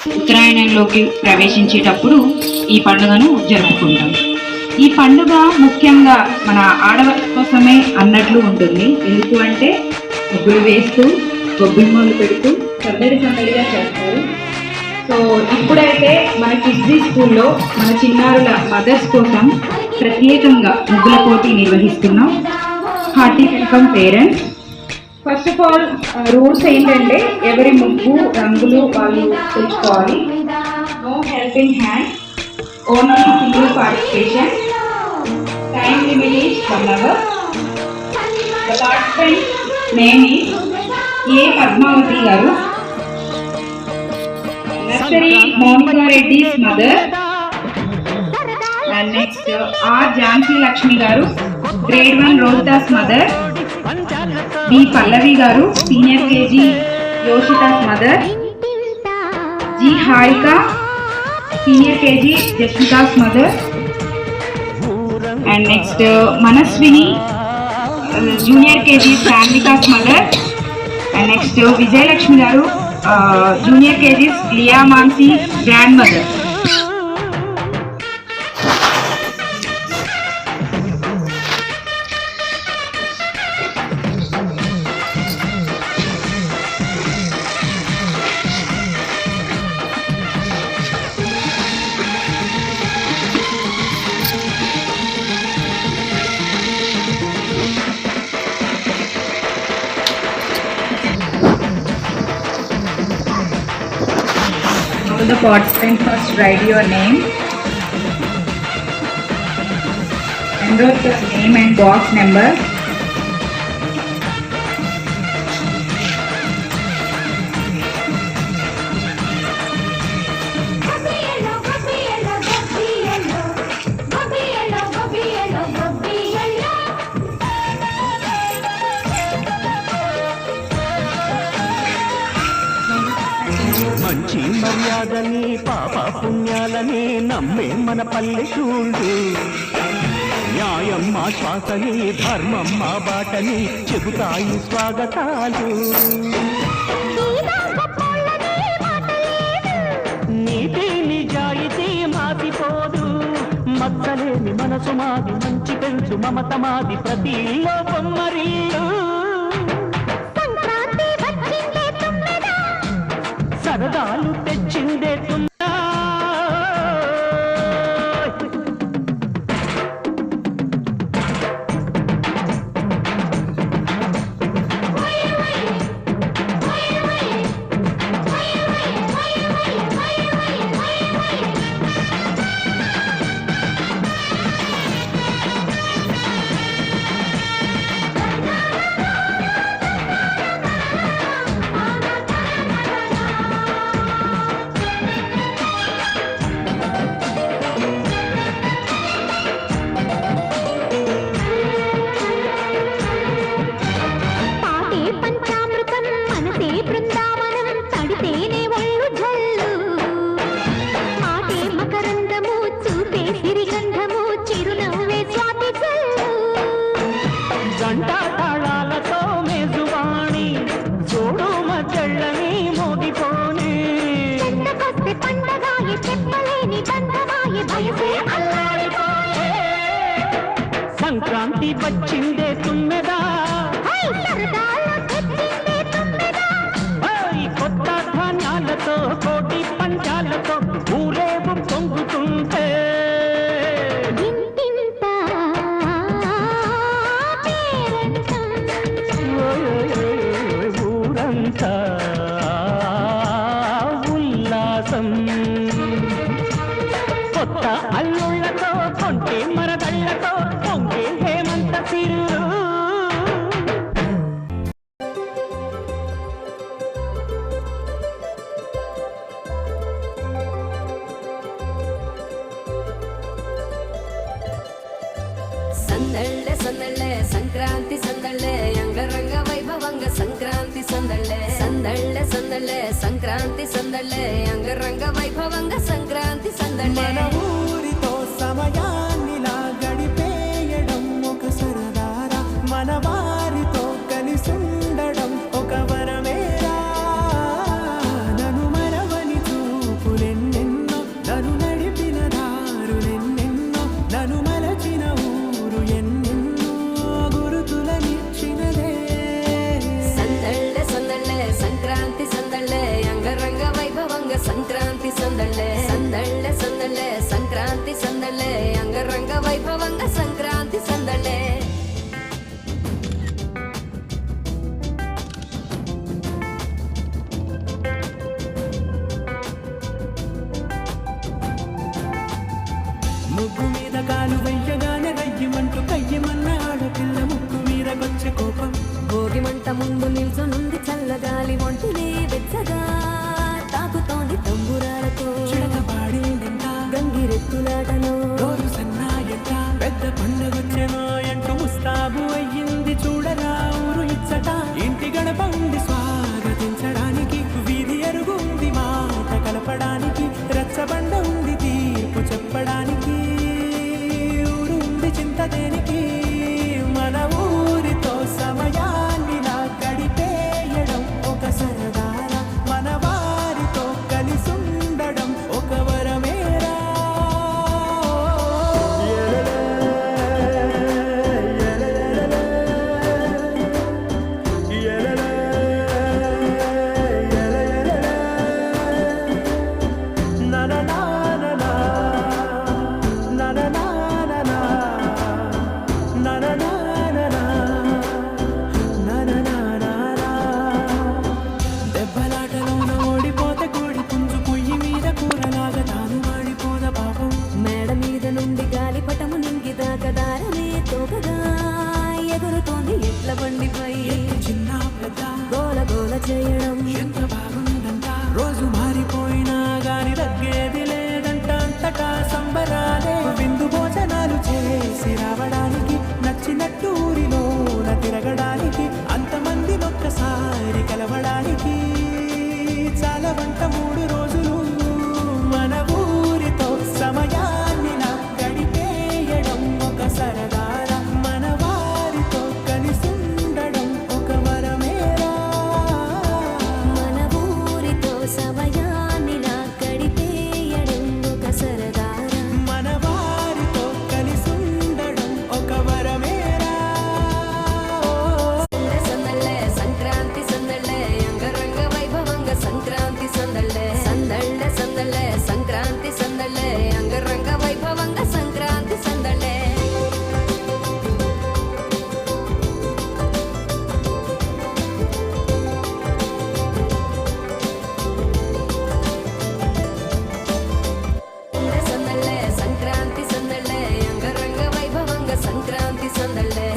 ఉత్తరాయణంలోకి ప్రవేశించేటప్పుడు ఈ పండుగను జరుపుకుంటాం. ఈ పండుగ ముఖ్యంగా మన ఆడవారి కోసమే అన్నట్లు ఉంటుంది. ఎందుకు అంటే ముగ్గులు వేస్తూ గొబ్బిమ్మలు పెడుతూ సందడిగా చేస్తారు. సో ఇప్పుడైతే మన కిడ్జీ స్కూల్లో మన చిన్నారుల మదర్స్ కోసం ప్రత్యేకంగా ముగ్గుల పోటీ నిర్వహిస్తున్నాం. Hearty welcome parents. First of all rules ఏంటంటే ఎవరి ముగ్గు రంగులు వాళ్ళు తెచ్చుకోవాలి. No helping hand, only single participation. Time limit is 1 hour. The participant name is A. Padmavathi garu, nursery Monika Reddy's mother. And next R. Jhansi Lakshmi garu, grade 1 Rohitha's mother. B. Pallavi garu, senior KG Yoshitha's mother. G. Harika, senior KG Jasmitha's mother. And next Manaswini, junior KG Sanvika's mother. And next Vijayalakshmi garu, junior KG's Lia Mansi grandmother. The participant first write your name, enroll the name and box number. మంచి మర్యాదని పాప పుణ్యాలని నమ్మే మన పల్లెటూళ్ళు, న్యాయం మా శ్వాసని ధర్మం మా బాటని చెబుతాయి స్వాగతాలు. నీతి నిజాయితీ మాసిపోదు, మచ్చలేని మనసు మాది, మంచి పెంచు మమత మాది, ప్రతి ఇల్లో బొమ్మరిల్లు. సరదాలు తెచ్చిందే తున్నా, గంటా తాళాలతో మేజువాణి చూడు మధ్యళ్ళని మోగిపోని. సంక్రాంతి వచ్చిందే తుమ్మెదా, కొత్త ధాన్యాలతో కోటి పంచాలతో ఊరేగు పొంగుతుంటే. ఊరంతా ఉల్లాసం, కొత్త అల్లుళ్లతో కొంటే మరదళ్లతో పొంగే హేమంత సిరు. సందళ్ళే సందళ్ళే సంక్రాంతి సందళ్ళే అంగరంగ వైభవంగ సంక్రాంతి సందళ్ళే. సందళ్ళే సందళ్ళే సంక్రాంతి సందళ్ళే అంగరంగ వైభవంగ సంక్రాంతి సందళ్ళే. మన ఊరితో సమయాన్నిలా గడిపేయడం ఒక సరదారా, మన వారితో కలిసుండడం ఒక వరమేరా. నన్ను మరవని చూపు దెబ్బలాటలో రోజు సన్నాయంట పెద్ద పండుగొచ్చెనో ఎంటూ ముస్తాబు అయ్యింది చూడరా ఊరు ఇచ్చట ఇంటి గడప ఉంది స్వాగతించడానికి వీధి అరుగుంది మాట కలపడానికి రచ్చబండ ఉంది తీర్పు చెప్పడానికి ఊరు ఉంది చింత దేనికి మన ఊరితో సమయాన్నిలా గడిపేయడం ఒక సరదారా మన వారితో కలిసుండడం ఒక వరమేరా na na na na na na na na na na na na na దెబ్బలాటలోన ఓడిపోతే కోడి పుంజు పొయ్యి మీద కూరలాగా తాను వాడిపోద పాపం మేడ మీద నుండి గాలిపటము నింగి దాకా దారమే తోకగా ఎగురుతోంది ఎట్ల బండిపై చిన్న పెద్ద గోల గోల చేయడం ఎంత బాగుందంట రోజు మారిపోయినా గాని తగ్గేది లేదంట అంతటా సంబరాలే విందు భోజనాలు చేసి రావడానికి నచ్చినట్టు ఊరిలోన తిరగడానికి అంతమంది ఒక్కసారి కలవడానికి చాలా వంట 3 రోజులు మన ఊరితో సమయాన్ని నా గడిపేయడం ఒక సరదారా మన వారితో కలిసుండడం ఒక వరమేరా మన ఊరితో సమయాన్నిలా గడిపేయడం ఒక సరదారా మన వారితో కలిసుండడం ఒక వరమేరా సందళ్ళే సంక్రాంతి సందళ్ళే అంగరంగ వైభవంగ సంక్రాంతి సందళ్ళే సందళ్ళే సందళ్ళే సంక్రాంతి సందళ్ళే అంగరంగ వైభవంగ సంక్రాంతి సందళ్ళే సందళ్ళే సంక్రాంతి సందళ్ళే అంగరంగ వైభవంగ సంక్రాంతి సందళ్ళే